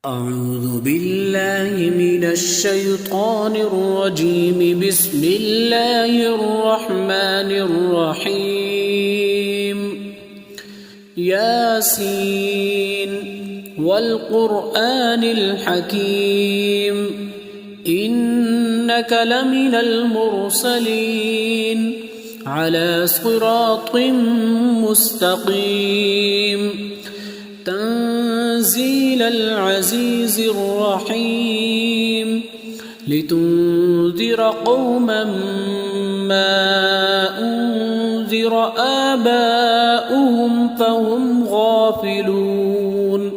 أعوذ بالله من الشيطان الرجيم. بسم الله الرحمن الرحيم. ياسين والقرآن الحكيم إنك لمن المرسلين على صراط مستقيم تنزيل العزيز الرحيم لتنذر قوما ما أنذر آباؤهم فهم غافلون.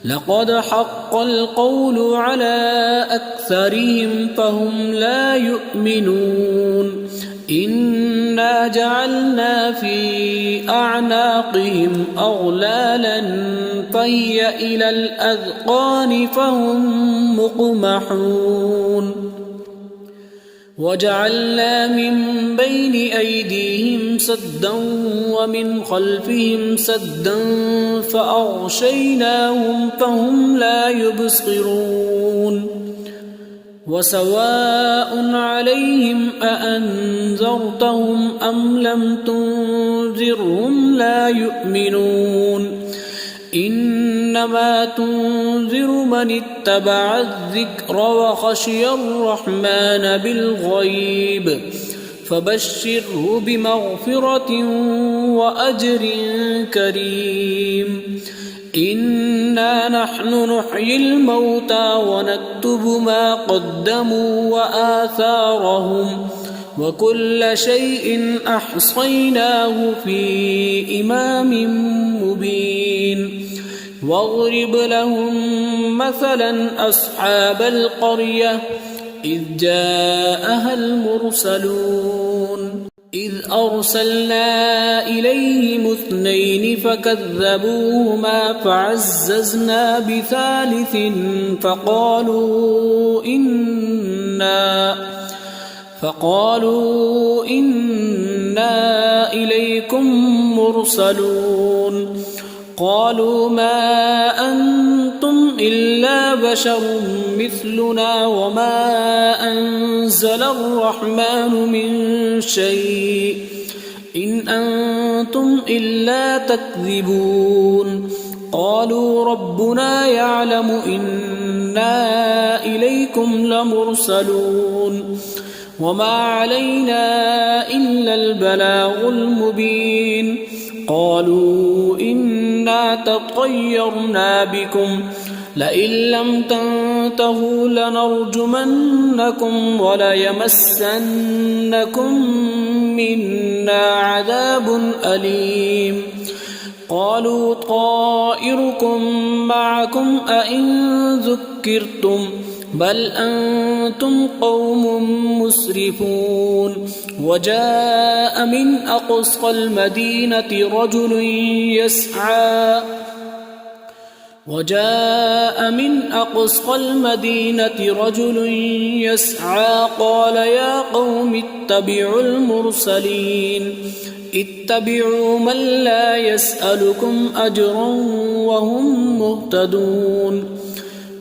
لقد حق القول على أكثرهم فهم لا يؤمنون. إنا جعلنا في أعناقهم أغلالا فهي إلى الأذقان فهم مقمحون. وجعلنا من بين أيديهم سدا ومن خلفهم سدا فأغشيناهم فهم لا يبصرون. وسواء عليهم أأنذرتهم أم لم تنذرهم لا يؤمنون. إنما تنذر من اتبع الذكر وخشي الرحمن بالغيب فبشره بمغفرة وأجر كريم. إنا نحن نحيي الموتى ونكتب ما قدموا وآثارهم وكل شيء أحصيناه في إمام مبين. واضرب لهم مثلا أصحاب القرية إذ جاءها المرسلون إذ أرسلنا إليهم اثنين فكذبوهما فعززنا بثالث فقالوا إنا إليكم مرسلون. قالوا ما أنتم إلا بشر مثلنا وما أنزل الرحمن من شيء إن أنتم إلا تكذبون. قالوا ربنا يعلم إنا إليكم لمرسلون وما علينا إلا البلاغ المبين. قالوا إنا تطيرنا بكم لئن لم تنتهوا لنرجمنكم وليمسنكم منا عذاب أليم. قالوا طائركم معكم أئن ذكرتم بل أنتم قوم مسرفون. وجاء من أقصى المدينة رجل يسعى قال يا قوم اتبعوا المرسلين اتبعوا من لا يسألكم أجرا وهم مهتدون.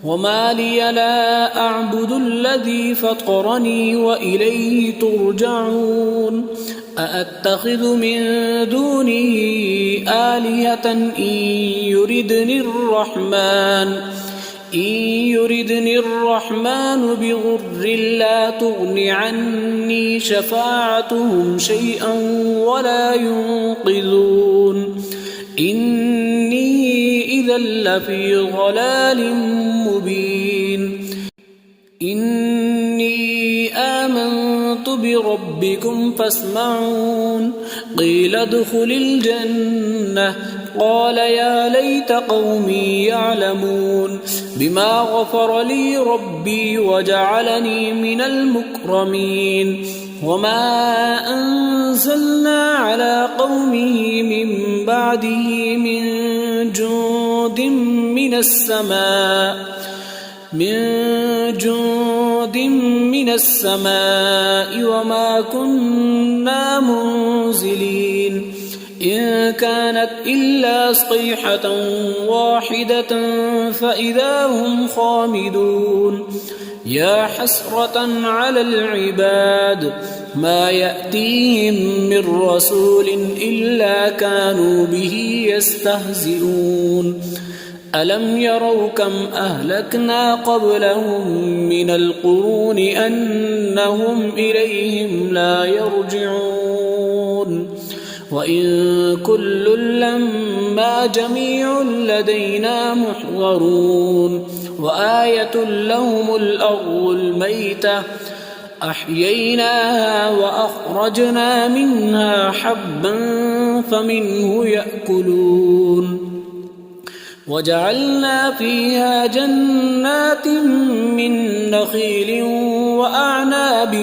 وما لي لا أعبد الذي فطرني وإليه ترجعون. أأتخذ من دونه آلهة إن يردني الرحمن بضر لا تغن عني شفاعتهم شيئا ولا ينقذون. إني إذا لفي ضلال مبين. إني آمنت بربكم فاسمعون. قيل ادخل الجنة قال يا ليت قومي يعلمون بما غفر لي ربي وجعلني من المكرمين. وما أنزلنا على قومه من بعده من جند من السماء وما كنا منزلين. إن كانت إلا صيحة واحدة فإذا هم خامدون يا حسرة على العباد ما يأتيهم من رسول إلا كانوا به يستهزئون ألم يروا كم أهلكنا قبلهم من القرون أنهم إليهم لا يرجعون وإن كل لما جميع لدينا محضرون وآية لهم الأرض الميتة أحييناها وأخرجنا منها حبا فمنه يأكلون وجعلنا فيها جنات من نخيل وأعناب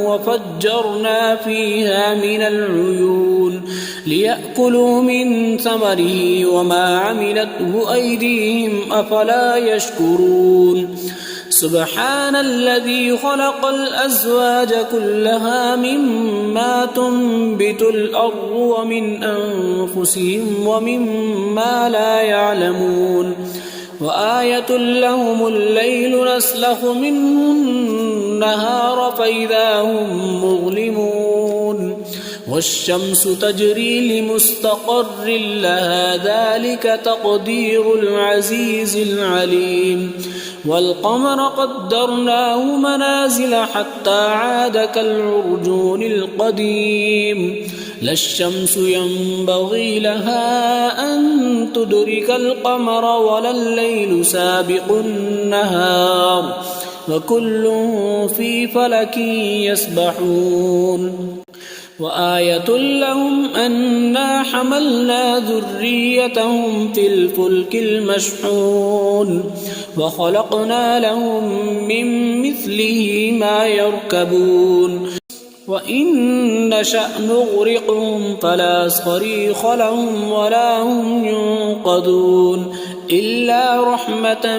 وفجرنا فيها من العيون ليأكلوا من ثمره وما عملته أيديهم أفلا يشكرون سبحان الذي خلق الأزواج كلها مما تنبت الأرض ومن أنفسهم ومما لا يعلمون وآية لهم الليل نسلخ منه النهار فإذا هم مظلمون والشمس تجري لمستقر لها ذلك تقدير العزيز العليم والقمر قدرناه منازل حتى عاد كالعرجون القديم لا الشمس ينبغي لها أن تدرك القمر ولا الليل سابق النهار وكل في فلك يسبحون وآية لهم أنا حملنا ذريتهم في الفلك المشحون وخلقنا لهم من مثله ما يركبون وإن نشأ نغرقهم فلا صريخ لهم ولا هم ينقذون إلا رحمة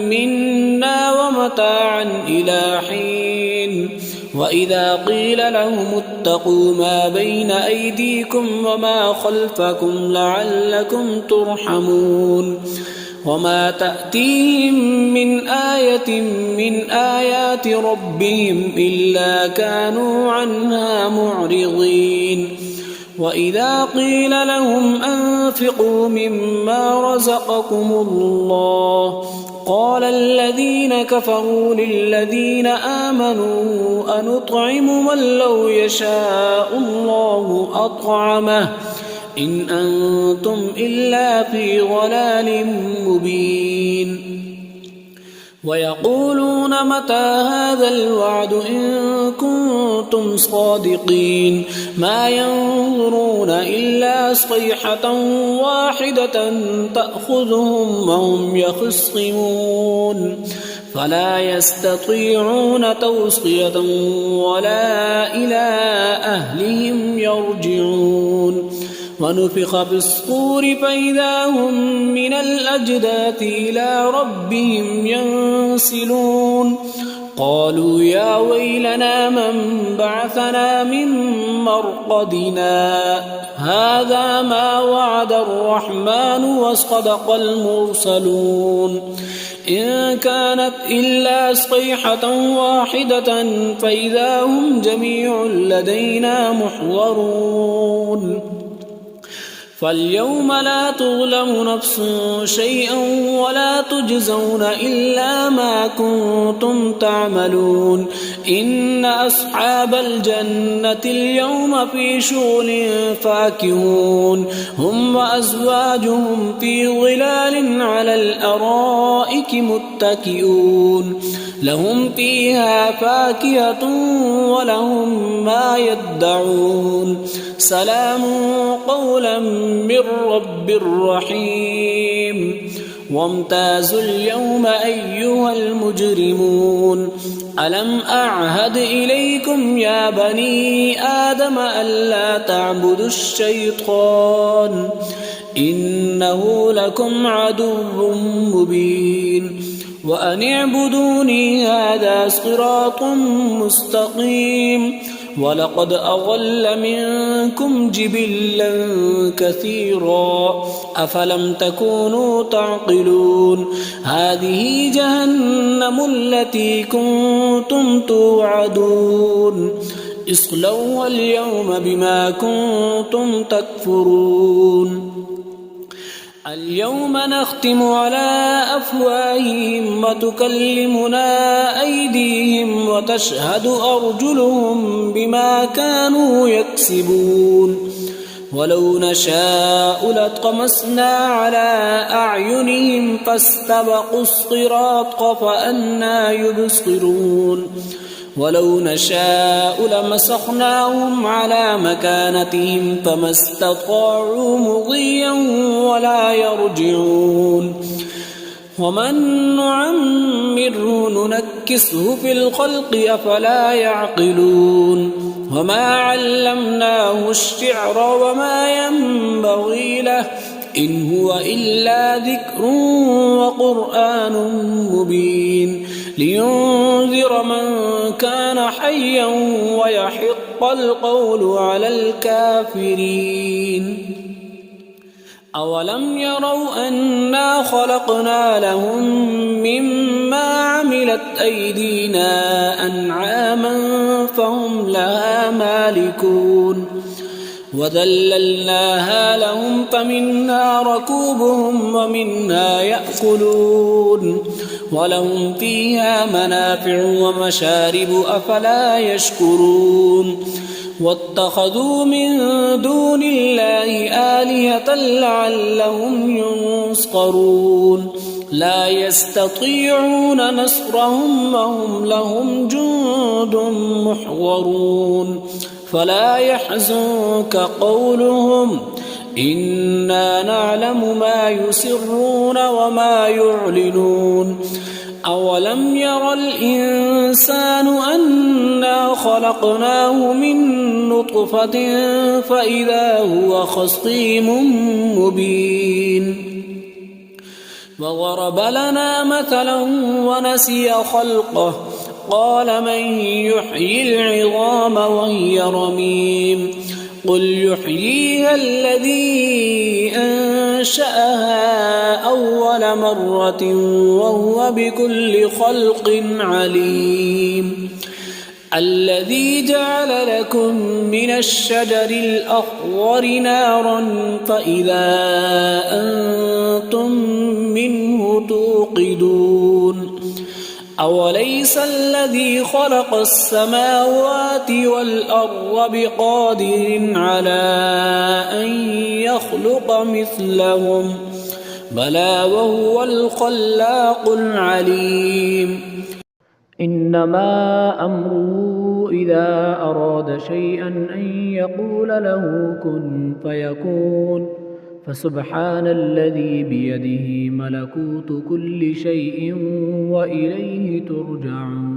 منا ومتاعا إلى حين وإذا قيل لهم اتقوا ما بين أيديكم وما خلفكم لعلكم ترحمون وما تأتيهم من آية من آيات ربهم إلا كانوا عنها معرضين وإذا قيل لهم أنفقوا مما رزقكم الله قال الذين كفروا للذين آمنوا أنطعم من لو يشاء الله أطعمه إن أنتم إلا في ضلال مبين ويقولون متى هذا الوعد إن كنتم صادقين ما ينظرون إلا صيحة واحدة تأخذهم وهم يخصمون فلا يستطيعون توصية ولا إلى أهلهم يرجعون ونفخ في الصور فإذا هم من الأجداث إلى ربهم ينسلون قالوا يا ويلنا من بعثنا من مرقدنا هذا ما وعد الرحمن وصدق المرسلون إن كانت إلا صيحة واحدة فإذا هم جميع لدينا محضرون فاليوم لا تظلم نفس شيئا ولا تجزون إلا ما كنتم تعملون إن أصحاب الجنة اليوم في شغل فاكهون هم وأزواجهم في ظلال على الأرائك متكئون لهم فيها فاكهة ولهم ما يدعون سلام قولا من رب رحيم وامتازوا اليوم أيها المجرمون ألم أعهد إليكم يا بني آدم ألا تعبدوا الشيطان إنه لكم عدو مبين وأن اعبدوني هذا صراط مستقيم ولقد أضل منكم جبلا كثيرا أفلم تكونوا تعقلون هذه جهنم التي كنتم توعدون اصلوها اليوم بما كنتم تكفرون اليوم نختم على أفواههم وتكلمنا أيديهم وتشهد أرجلهم بما كانوا يكسبون ولو نشاء لطمسنا على أعينهم فاستبقوا الصراط فأنى يبصرون ولو نشاء لمسخناهم على مكانتهم فما استطاعوا مضيا ولا يرجعون ومن نعمره ننكسه في الخلق أفلا يعقلون وما علمناه الشعر وما ينبغي له إن هو إلا ذكر وقرآن مبين لينذر من كان حيا ويحق القول على الكافرين أولم يروا أنا خلقنا لهم مما عملت أيدينا أنعاما فهم لها مالكون وذللناها لهم فمنها ركوبهم ومنها يأكلون ولهم فيها منافع ومشارب أفلا يشكرون واتخذوا من دون الله آلهة لعلهم ينصرون لا يستطيعون نصرهم وهم لهم جند محضرون فلا يحزنك قولهم إنا نعلم ما يسرون وما يعلنون أولم ير الإنسان أنا خلقناه من نطفة فإذا هو خصيم مبين وضرب لنا مثلا ونسي خلقه قال من يحيي العظام وهي رميم قل يحييها الذي أنشأها أول مرة وهو بكل خلق عليم الذي جعل لكم من الشجر الأخضر نارا فإذا أنتم منه توقدون أوليس الذي خلق السماوات والأرض بقادر على أن يخلق مثلهم بلى وهو الخلاق العليم إنما أمره إذا أراد شيئا أن يقول له كن فيكون فسبحان الذي بيده ملكوت كل شيء وإليه ترجعون